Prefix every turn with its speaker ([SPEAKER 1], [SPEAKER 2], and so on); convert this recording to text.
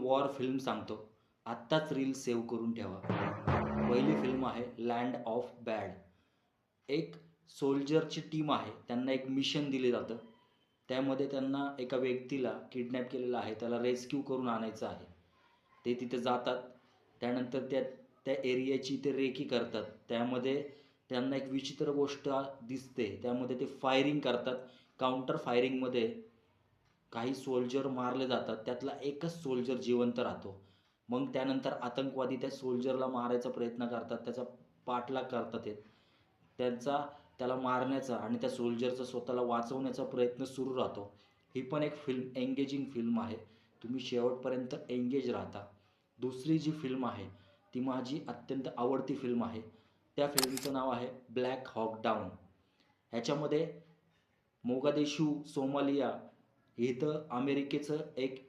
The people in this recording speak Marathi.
[SPEAKER 1] वॉर फिल्म सांगतो. आत्ताच रील सेव्ह करून ठेवा. पहिली फिल्म आहे लँड ऑफ बॅड. एक सोल्जरची टीम आहे. त्यांना एक मिशन दिलं जातं. त्यामध्ये त्यांना एका व्यक्तीला किडनॅप केलेलं आहे. त्याला रेस्क्यू करून आणायचं आहे. ते तिथे जातात. त्यानंतर त्या एरियाची ते रेकी करतात. त्यामध्ये त्यांना एक विचित्र गोष्ट दिसते. त्यामध्ये ते फायरिंग करतात. काउंटर फायरिंगमध्ये काही सोल्जर मारले जातात. त्यातला एकच सोल्जर जिवंत राहतो. मग त्यानंतर आतंकवादी त्या सोल्जरला मारायचा प्रयत्न करतात. त्याचा पाठलाग करतात ते. त्याला मारण्याचा आणि त्या सोल्जरचा स्वतःला वाचवण्याचा प्रयत्न सुरू राहतो. ही पण एक फिल्म एंगेजिंग फिल्म आहे. तुम्ही शेवटपर्यंत एंगेज राहता. दुसरी जी फिल्म आहे, ती माझी अत्यंत आवडती फिल्म आहे. त्या फिल्मचं नाव आहे ब्लॅक हॉक डाऊन. ह्याच्यामध्ये मोगादिशू, सोमालिया इथं अमेरिकेचं एक